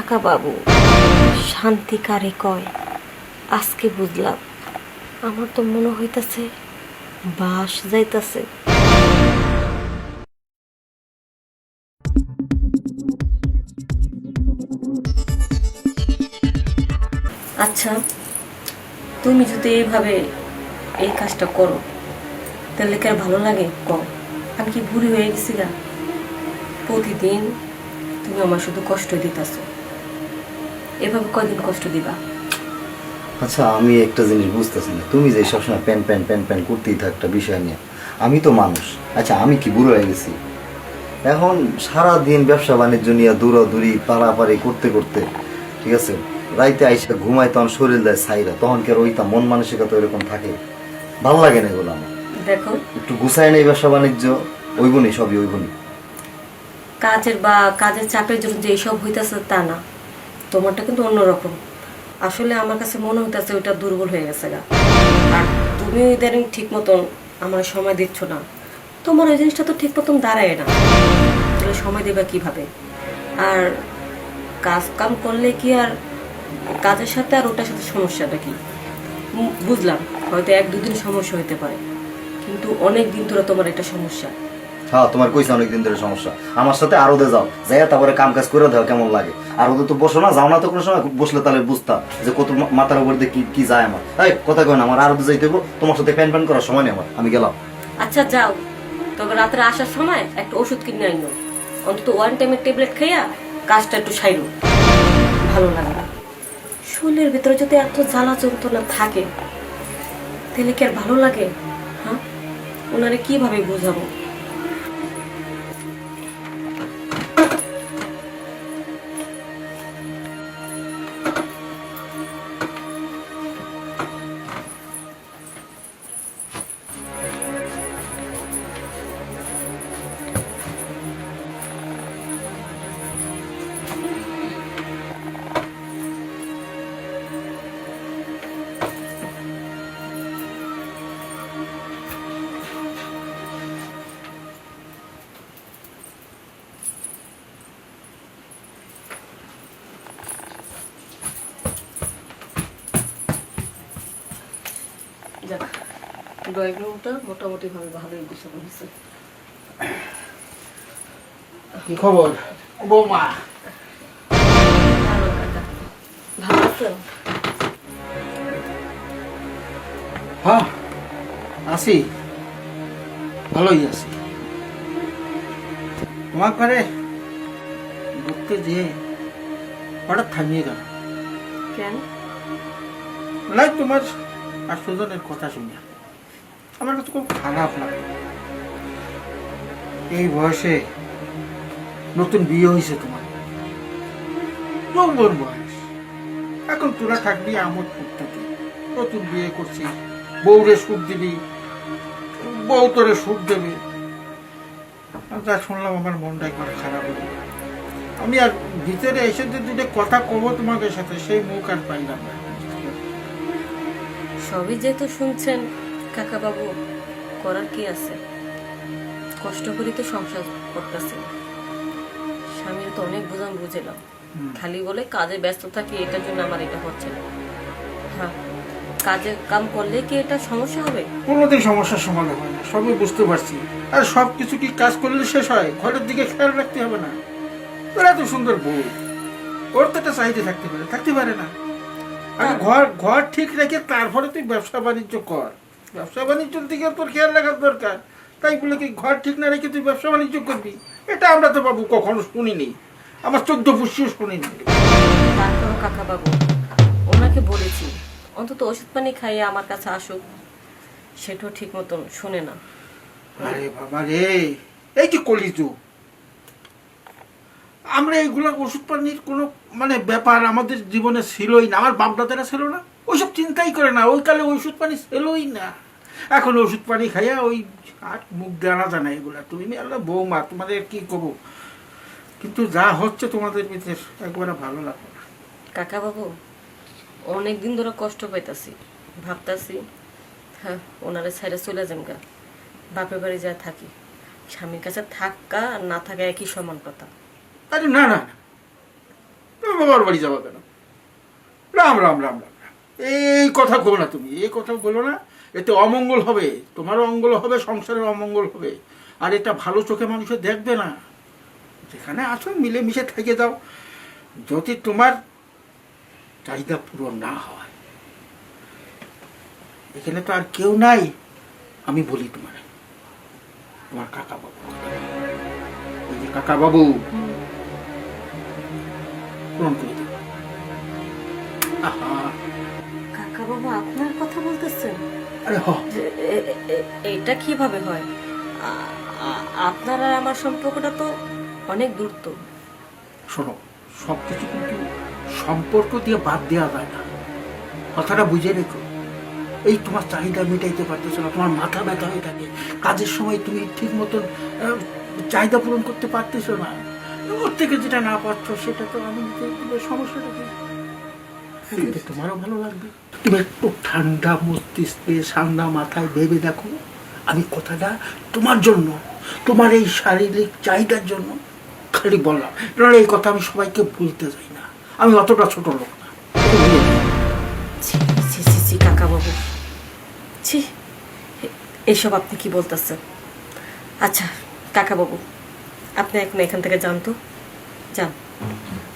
কাকা বাবু, শান্তি কারে কয় আজকে বুঝলাম। আমার তো মনে হইতাছে বাস যাইতাছে। আচ্ছা, তুমি যদি এইভাবে এই কাজটা করো তাহলে কি আর ভালো লাগে? কম আমি কি বুড়ি হয়ে গেছি গা? প্রতিদিন তুমি আমার শুধু কষ্ট দিতেছো, এভাবে কয়দিন কষ্ট দিবা? আচ্ছা, আমি একটা জিনিস বুঝতেছি না, তুমি যে সবসময় প্যান প্যান প্যান প্যান করতেই থাকো একটা বিষয় নিয়ে। আমি তো মানুষ, আচ্ছা আমি কি বুড়ো হয়ে গেছি? এখন সারাদিন ব্যবসা বাণিজ্য নিয়ে দৌড়াদৌড়ি পাড়াপাড়ি করতে করতে, ঠিক আছে, রাইতে আইসা ঘুমায় তখন শরীর দেয় ছাইরা, তখন কি আর ওইটা মন মানসিকতা এরকম থাকে? ভালো লাগে না এগুলো আমার। দেখো, একটু গুছায় নেই ব্যবসা বাণিজ্য, ওইগুনি সবই ওইগুনি। কাজের চাপের জন্য যে এইসব হইতেছে তা না, তোমারটা কিন্তু অন্যরকম। আসলে আমার কাছে মনে হইতেছে ওইটা দুর্বল হয়ে গেছে গা। আর তুমি ইদানিং ঠিক মতন আমার সময় দিচ্ছ না। তোমার ওই জিনিসটা তো ঠিক মতন দাঁড়ায় না, তাহলে সময় দেবা কিভাবে? আর কাজ কাম করলে কি আর কাজের সাথে আর ওটার সাথে সমস্যাটা কি? বুঝলাম হয়তো এক দুদিন সমস্যা হইতে পারে, কিন্তু অনেক দিন ধরে তোমার একটা সমস্যা। হ্যাঁ, তোমার কইছে অনেকদিন ধরে সমস্যা। আমার সাথে আরো দে যাও, যাইয়া তারপরে কাম কাজ করে দাও কেমন লাগে। আর ওদের তো বসো না, যাও না তো কোনো সময়, বসলে তাহলে বুঝতা যে কত মাথার উপর দিয়ে কি কি যায় আমার। এই কথা কয় না, আমার আরো যাইতে হইব, তোমার সাথে প্যান প্যান করার সময় নেই আমার, আমি গেলাম। আচ্ছা যাও, তবে রাত্রে আসার সময় একটা ওষুধ কিনে আইনো, অন্তত ওয়ান টাইমের ট্যাবলেট খাইয়া কাজটা একটু সাইরো। ভালো লাগে না, শরীরের ভিতরে যদি এত জ্বালা যন্ত্রণা থাকে তাহলে কি আর ভালো লাগে? হ্যাঁ, ওনারে কিভাবে বুঝাবো? যাক, ড্রয়িং রুমটা মোটামুটি ভাবে ভালোই গুছানো হয়েছে। কি খবর বৌমা? ভালো কাকা, ভালো আছেন? হ্যাঁ আছি, ভালোই আছি। তোমার ঘরে ঢুকতে যেয়ে হঠাৎ থামিয়ে গেল। কেন? নাই, তোমার আর সুজনের কথা শুনে আমার কাছে খুব খারাপ লাগে। এই বয়সে নতুন বিয়ে হয়েছে তোমার, যৌবন বয়স, এখন তোরা থাকবি আমোদ ফুটতে। নতুন বিয়ে করছি, বউরে সুখ দিবি, বউ তোরে সুখ দেবে। যা শুনলাম আমার মনটা একবার খারাপ হলো। আমি আর ভিতরে এসে যে দুটো কথা কব তোমাকে সাথে, সেই মুখ আর পাইলাম না। সবই যেহেতু শুনছেন কাকা বাবু, করার কি আছে? কষ্ট করি তো সংসার করতেছি, স্বামীর তো অনেক বোঝাম বুঝেলাম, খালি বলে কাজে ব্যস্ত থাকি, এটার জন্য আমার এটা হচ্ছে না। হ্যাঁ, কাজে কাম করলে কি এটা সমস্যা হবে? কোনোদিন সমস্যার সমাধান হয় না, সবই বুঝতে পারছি। আর সব কিছু কি কাজ করলে শেষ হয়? ঘরের দিকে খেয়াল রাখতে হবে না? তোর এত সুন্দর বউ, ওর তো একটা চাহিদা থাকতে পারে না? আগে ঘর ঠিক রেখে তারপরে তুই ব্যবসা বাণিজ্য কর। ব্যবসা বাণিজ্যের দিকে তোর খেয়াল রাখার দরকার। তাই বলে কি ঘর ঠিক না রেখে তুই ব্যবসা বাণিজ্য করবি? এটা আমরা তো বাবু কখনো শুনিনি, আমার 14 পুষ্টিও শুনিনি। তারপরও কাকা বাবু, ওনাকে বলেছি অন্তত ওষুধ পানি খাইয়ে আমার কাছে আসুক, সেটাও ঠিক মতন শোনে না। আরে বাবা রে, এই যে কলিযুগ, আমরা এইগুলা ওষুধ পানির কোনো ব্যাপার আমাদের জীবনে ছিলই না। আমার বাপ দাদারা ছিল না, ওইসব চিন্তাই করে না, ওই কালে ওষুধ পানি ছিলই না। এখন ওষুধ পানি খাইয়া ওই আর মুখ জানা জানা এগুলা। তুমি আল্লাহ বৌমা, তোমাদের কি করবো, কিন্তু যা হচ্ছে তোমাদের ভিতরে একবারে ভালো লাগবে না। কাকা বাবু, অনেকদিন ধরে কষ্ট পাইতাছি, ভাবতাছি হ্যাঁ ওনারে ছেড়ে চলে যান গা, বাপের বাড়ি যা থাকি। স্বামীর কাছে থাকা আর না থাকা একই সমান কথা। আরে না না, তুমি বাবার বাড়ি যাবো কেন? রাম রাম রাম রাম রাম। এই কথা বলো না, তুমি এই কথা বলো না। এতে অমঙ্গল হবে, তোমারও অমঙ্গল হবে, সংসারের অমঙ্গল হবে। আর এটা ভালো চোখে মানুষে দেখবে না। যেখানে আছো মিলেমিশে থেকে যাও। যদি তোমার চাহিদা পূরণ না হয়, এখানে তো আর কেউ নাই। আমি বলি তোমার কাকা বাবু, ওই যে কাকা বাবু পূরণ করে দেবে। আহা, কাকা বাবু আপনার কথা বলতেছেন? আরে হ, এটা কিভাবে হয়? আপনার আর আমার সম্পর্কটা তো অনেক দূর তো। শোনো, সবকিছু কিন্তু সম্পর্ক দিয়ে বাদ দেওয়া যায় না, কথাটা বুঝে রেখো। এই তোমার চাহিদা মেটাইতে পারতেছো না, তোমার মাথা ব্যথা হয়ে থাকে, কাজের সময় তুমি ঠিক মতন চাহিদা পূরণ করতে পারতেছো না, ওর থেকে যেটা না পারছো সেটা তো আমি সমস্যাটা কি? এতে তোমারও ভালো লাগবে। তুমি একটু ঠান্ডা মস্তিষ্কে ঠান্ডা মাথায় ভেবে দেখো, আমি কথাটা তোমার জন্য, তোমার এই শারীরিক চাহিদার জন্য খালি বললাম। নাহলে এই কথা আমি সবাইকে বলতে চাই না, আমি অতটা ছোট লোক না। ছি ছি ছি ছি কাকা বাবু, ছি, এসব আপনি কি বলতেছেন? আচ্ছা কাকা বাবু, আপনি এখন এখান থেকে যান তো, যান।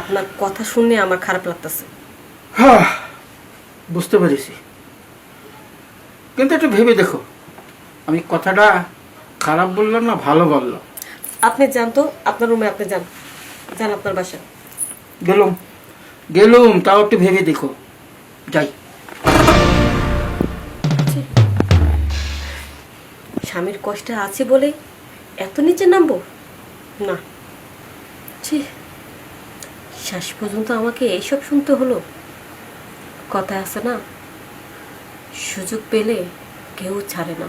আপনার কথা শুনে আমার খারাপ লাগতেছে। হ্যাঁ, বুঝতে পেরেছি, কিন্তু একটু ভেবে দেখো আমি কথাটা খারাপ বললাম না ভালো বললাম। আপনি যান তো, আপনার রুমে আপনি যান, যান আপনার বাসায়। গেলুম, তাও একটু ভেবে দেখো। যাই। ছি, স্বামীর কষ্টে আছে বলে এত নিচে নামবো না। ছি, শেষ পর্যন্ত আমাকে এইসব শুনতে হলো। কথা আছে না, সুযোগ পেলে কেউ ছাড়ে না।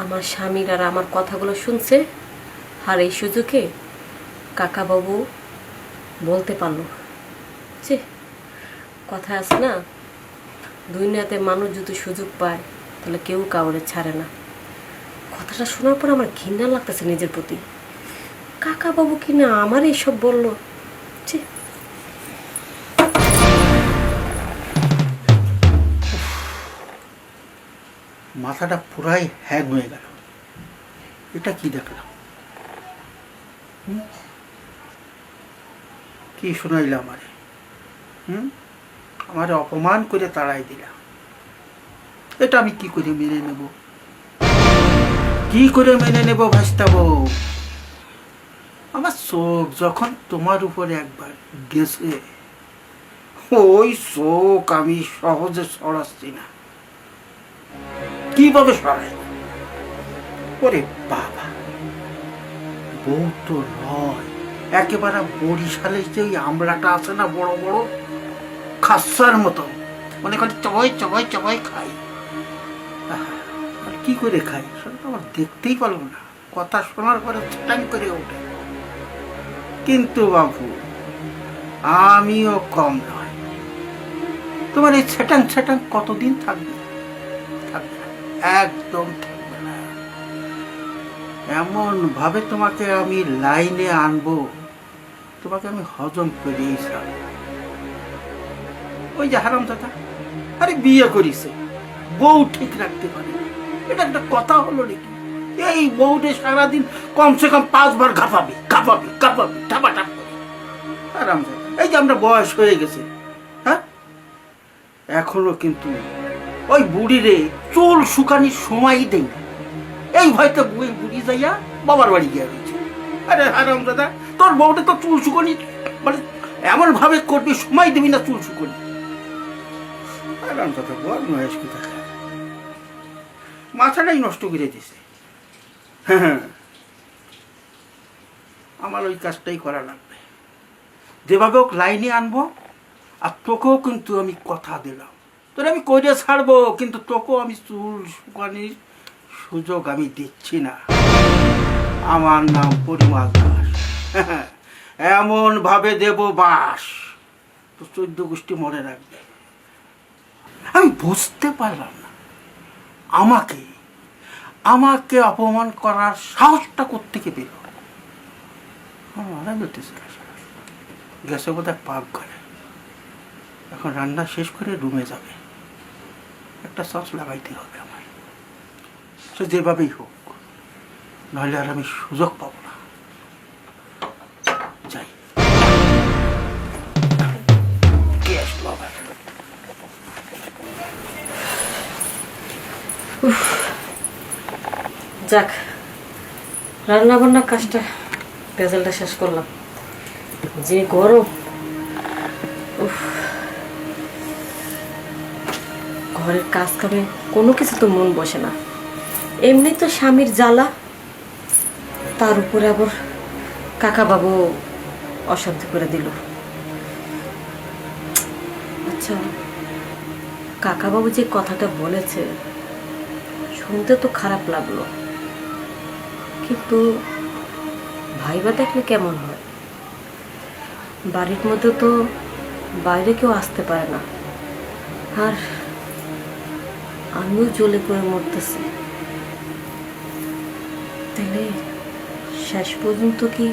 আমার স্বামীর আর আমার কথাগুলো শুনছে, আর এই সুযোগে কাকা বাবু বলতে পারলো যে কথা আছে না, দুনিয়াতে মানুষ যদি সুযোগ পায় তাহলে কেউ কাউরে ছাড়ে না। কথাটা শোনার পর আমার ঘৃণা লাগতেছে নিজের প্রতি। কাকা বাবু কিনা আমার এইসব বললো। ছি, মাথাটা পুরাই হ্যাং হয়ে গেল। এটা কি দেখলাম? কি শোনাইল আমারে? আমারে অপমান করে তাড়াই দিলাম। এটা আমি কি করে মেনে নেব? কি করে মেনে নেব ভাসতাবো? আমার চোখ যখন তোমার উপরে একবার গেছে, ওই চোখ আমি সহজে সরাচ্ছি না। কিভাবে সরাই? ওরে বাবা, বউ তো নয়, একেবারে বরিশালে যে আমলাটা আছে না, বড় বড় খাসার মতো, মনে করি চবাই চবাই চবাই খাই। আর কি করে খাই সেটা আমার দেখতেই পারলো না। কথা শোনার পরে ছটাং করে ওঠে। কিন্তু বাবু, আমিও কম নয়। তোমার এই ছটাং ছটাং কতদিন থাকবে? থাকবে না, একদম থাকবে না। এমন ভাবে তোমাকে আমি লাইনে আনবো, তোমাকে আমি হজম করেই ছাড়ব। ওই যে হারামজাদা, আরে বিয়ে করিছে, বউ ঠিক রাখতে পারে না। এটা একটা কথা হলো নাকি? এই বউটে সারাদিন কমসে কম 5 বার ঘাপাবি ঘাপাবি ঘাপাবি ঠাপাঠাপ করে। হারামজাদা, এই যে আমরা বয়স হয়ে গেছে, হ্যাঁ, এখনো কিন্তু ওই বুড়িরে চুল শুকানির সময় দেই না। এই ভয়তে বুড়ি যাইয়া বাবার বাড়ি গিয়া রয়েছে। আরে হারামজাদা, তোর বউটা তো চুল শুকানি মানে এমন ভাবে করবি, সময় দিবি না চুল শুকানি। হারামজাদা বল মহেশ কোথা, মাথাটাই নষ্ট করে দিছে। হ্যাঁ, আমার ওই কাজটাই করা লাগবে। যেভাবে হোক লাইনে আনবো। আর তোকেও কিন্তু আমি কথা দিলাম, তোর আমি কইরে ছাড়বো, কিন্তু তোকেও আমি চুল শুকানির সুযোগ আমি দিচ্ছি না। আমার নাম পরিমল দাস। এমন ভাবে দেব বাস, তো 14 গোষ্ঠী মনে রাখবে। আমি বুঝতে পারলাম না, আমাকে আমাকে অপমান করার সাহসটা কোত্থেকে পেল? গেছে বোধহয় পাক ঘরে। এখন রান্না শেষ করে রুমে যাবে, একটা সস লাগাইতে হবে আমার, সে যেভাবেই হোক, নাহলে আর আমি সুযোগ পাবো না। যাই। কে আসলো আবার? যাক, রান্না বান্নার কাজটা ভেজালটা শেষ করলাম। যে গরম, উফ, ঘরের কাজ কামে কোনো কিছু তো মন বসে না। এমনি তো স্বামীর জ্বালা, তার উপরে আবার কাকা বাবু অশান্তি করে দিল। আচ্ছা, কাকা বাবু যে কথাটা বলেছে শুনতে তো খারাপ লাগলো, কিন্তু ভাইবা দেখলে কেমন হয়? বাড়ির মধ্যে তো বাইরে কেউ আসতে পারে না, আর আমিও জ্বলে করে মরতেছি। তাহলে শেষ পর্যন্ত কি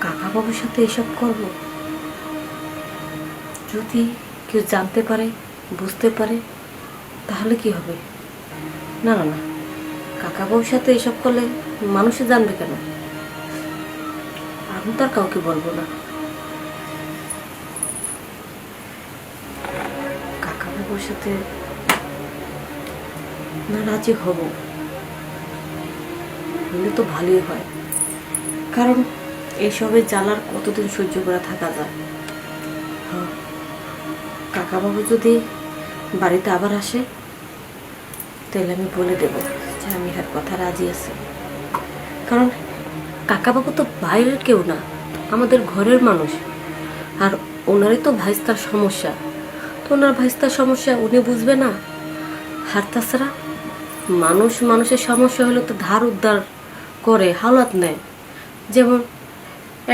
কাকা বাবুর সাথে এসব করব? যদি কেউ জানতে পারে, বুঝতে পারে, তাহলে কি হবে? না না না, কাকা বাবুর সাথে এসব করলে মানুষে জানবে কেন? আমি তো আর কাউকে বলবো না। কাকা বাবুর সাথে না রাজি হব, হলে তো ভালোই হয়, কারণ এইসবের জ্বালার কতদিন সহ্য করে থাকা যায়। কাকা বাবু যদি বাড়িতে আবার আসে, তাহলে আমি বলে দেব যে আমি আর কথা রাজি আছি। কারণ কাকাবাবু তো বাইরের কেউ না, আমাদের ঘরের মানুষ, আর ওনারই তো ভাইস্তার সমস্যা। তো ওনার ভাইস্তার সমস্যা উনি বুঝবে না? আর তাছাড়া মানুষ মানুষের সমস্যা হলে তো ধার উদ্ধার করে, হাওলাত নেয়। যেমন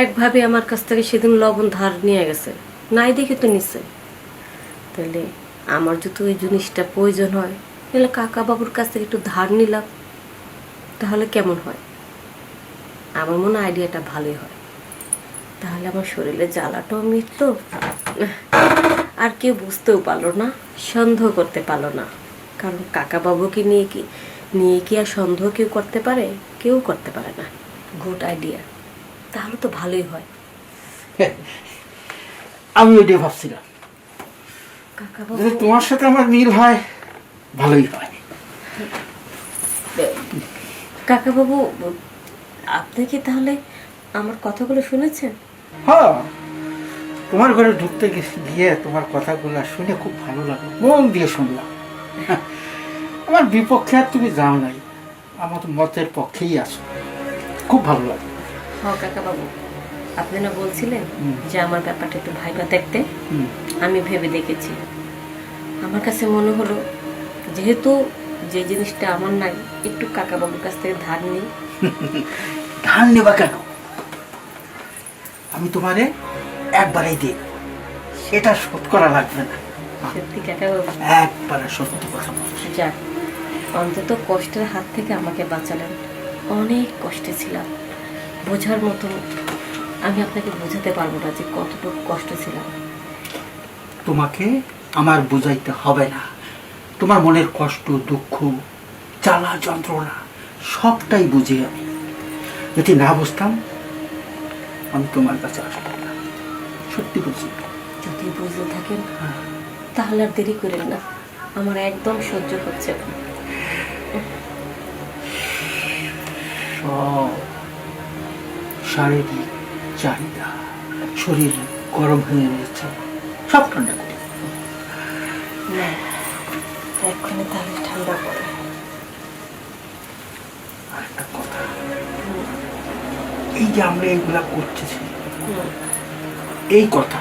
একভাবে আমার কাছ থেকে সেদিন লবণ ধার নিয়ে গেছে, নাই দেখে তো নিচ্ছে। তাহলে আমার যদি ওই জিনিসটা প্রয়োজন হয়, তাহলে কাকা বাবুর কাছ থেকে একটু ধার নিলাম, তাহলে কেমন হয়? আমার মনে আইডিয়াটা ভালোই হয়। তাহলে আমার শরীরে জ্বালাটাও মিটল, আর কেউ বুঝতেও পারলো না, সন্দেহ করতে পারলো না। কারণ কাকা বাবুকে নিয়ে কি আর সন্দেহ কেউ করতে পারে? কেউ করতে পারে না। গুড আইডিয়া, তাহলে তো ভালোই হয়। আমি ওইটাই ভাবছিলাম, কাকা বাবু, যদি তোমার সাথে আমার মিল হয় ভালোই হয়। কাকা বাবু, আপনি কি তাহলে আমার কথাগুলো শুনেছেন? হ্যাঁ, তোমার ঘরে ঢুকতে গিয়ে তোমার কথাগুলো শুনে খুব ভালো লাগলো, মন দিয়ে শুনলাম। আমার বিপক্ষে আর তুমি যাও নাই, আমার মতের পক্ষেই আছো, খুব ভালো লাগলো। হ্যাঁ কাকা বাবু, আপনি না বলছিলেন যে আমার ব্যাপারটা একটু ভাইবা দেখতে? হুম। আমি ভেবে দেখেছি। আমার কাছে মনে হলো, যেহেতু যে জিনিসটা আমার নাই, একটু কাকা বাবুর কাছ থেকে ধার নিই। ধান নেবা কেন? আমি তোমারে একবারেই দিই, সেটা শোধ করা লাগবে না। সত্যি কাকা বাবু? একবারে সত্যি কথা বলছি। যাক, অন্তত কষ্টের হাত থেকে আমাকে বাঁচালেন। অনেক কষ্টে ছিলাম, বোঝার মতো আমি আপনাকে বোঝাতে পারবো না যে কতটুকু কষ্ট ছিলাম। তোমাকে আমার বুঝাইতে হবে না, তোমার মনের কষ্ট, দুঃখ, জ্বালা, যন্ত্রণা সবটাই বুঝি আমি। যদি না বুঝতাম আমি তোমার কাছে আসতাম না, সত্যি বুঝি। যদি বুঝতে থাকেন তাহলে আর দেরি করেন না, আমার একদম সহ্য হচ্ছে না। সব শারীরিক চাহিদা, শরীর গরম হয়ে রয়েছে, সব ঠান্ডা করে না, এক্ষুনি তাহলে ঠান্ডা পড়ে। আর একটা কথা, এই যে আমরা এইগুলা করতেছি, এই কথা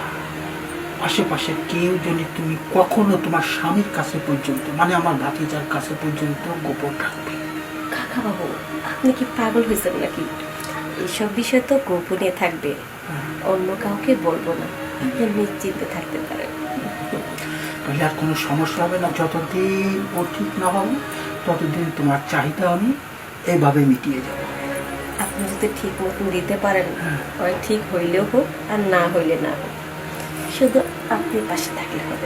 আশেপাশে কেউ যদি তুমি কখনো তোমার স্বামীর কাছে পর্যন্ত, মানে আমার ভাতিজার কাছে পর্যন্ত গোপন রাখবে। কাকা বাবু, আপনি কি পাগল হয়েছেন নাকি? এইসব বিষয় তো গোপনে থাকবে, অন্য কাউকে বলবো না, আপনি নিশ্চিন্তে থাকতে পারেন। তাহলে আর কোনো সমস্যা হবে না। যতদিন ও ঠিক না হবে ততদিন তোমার চাহিদা আমি এইভাবে মিটিয়ে যাব। আপনি আপনি যদি ঠিক মতন দিতে পারেন, ওই ঠিক হইলেও হোক আর না হইলে না হোক, শুধু আপনি পাশে থাকলে হবে।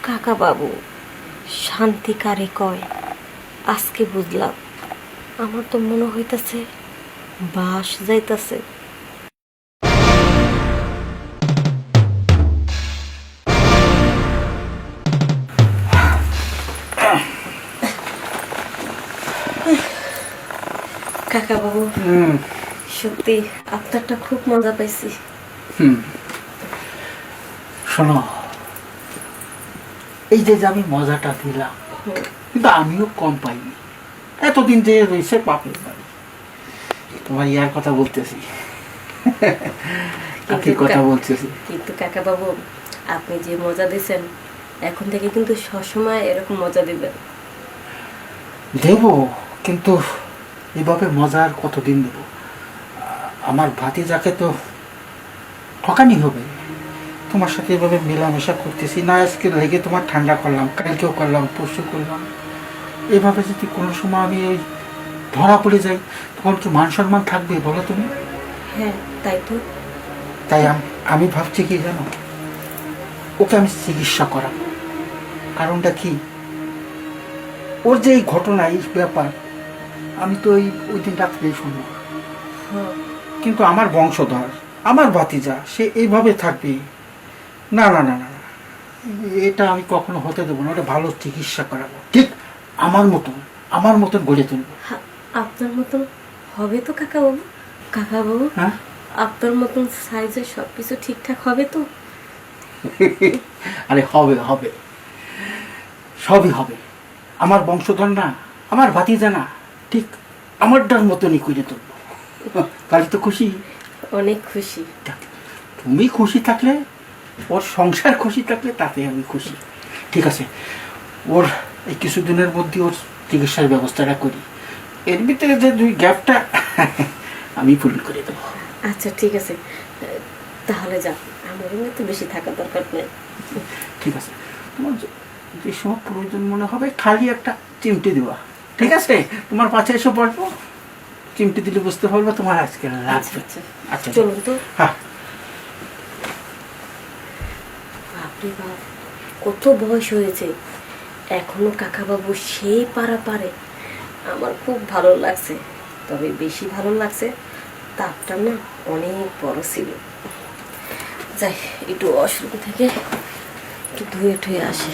কাকা বাবু, শান্তি কারে কয় আজকে বুঝলাম। আমার তো মনে হইতাছে বাস যাইতাছে। কাকা বাবু, সত্যি আপনারটা খুব মজা পাইছি। শোনো, এই যে আমি মজাটা দিলাম, কিন্তু আমিও কম পাইনি। এতদিন যে রয়েছে পাপের বাড়ি, তোমার ইয়ার কথা বলতেছি, কি কথা বলতেছি। কিন্তু কাকা বাবু, আপনি যে মজা দিয়েছেন, এখন থেকে কিন্তু সবসময় এরকম মজা দিবেন। দেব, কিন্তু এভাবে মজা আর কতদিন দেব? আমার ভাতিজাকে তো ঠকানি হবে। তোমার সাথে এভাবে মেলামেশা করতেছি না, আজকে লেগে তোমার ঠান্ডা করলাম, কালকেও করলাম, পরশু করলাম। এভাবে যদি কোনো সময় আমি ওই ধরা পড়ে যাই, তখন কি মান সম্মান থাকবে বলো তুমি? হ্যাঁ, তাই তো। তাই আমি ভাবছি কি জানো, ওকে আমি চিকিৎসা করাবো। কারণটা কি, ওর যে এই ঘটনা, এই ব্যাপার, আমি তো ওই দিন রাত্রেই শুনলাম। কিন্তু আমার বংশধর, আমার ভাতিজা, সে এইভাবে থাকবে না, না, না, না, না, এটা আমি কখনো হতে দেবো না। ওটা ভালো চিকিৎসা করাবো, ঠিক আমার মতন গড়ে তুলবো। আপনার মতন হবে তো কাকা বাবু? কাকা বাবু, হ্যাঁ, আপনার মতন সাইজে সবকিছু ঠিকঠাক হবে তো? আরে হবে হবে, সবই হবে। আমার বংশধর না, আমার ভাতিজা না, ঠিক আমারটার মতনই করে তুলবো। তাহলে তো খুশি? অনেক খুশি। তুমি খুশি থাকলে, ওর সংসার খুশি থাকলে, তাতে আমি খুশি। ঠিক আছে, ওর এই কিছুদিনের মধ্যে ওর চিকিৎসার ব্যবস্থাটা করি। এর ভিতরে যে দুই গ্যাপটা আমি পূরণ করে দেবো। আচ্ছা ঠিক আছে, তাহলে যান, আমার তো বেশি থাকা দরকার নেই। ঠিক আছে, তোমার যে সময় প্রয়োজন মনে হবে খালি একটা চিমটি দেওয়া, ঠিক আছে? তোমার পাশে এসে পড়বো, চিমটি দিলে বুঝতে পারবো তোমার আজকে লাগবে। আচ্ছা চলুন তো। হ্যাঁ, বাপরে বাপ, কত বয়স হয়েছে, এখনো কাকাবাবু সেই পারা পারে। আমার খুব ভালো লাগছে, তবে বেশি ভালো লাগছে তাপটা না অনেক বড় ছিল। যাই, একটু অসুবিধা থেকে একটু ধুয়ে ঠুয়ে আসে।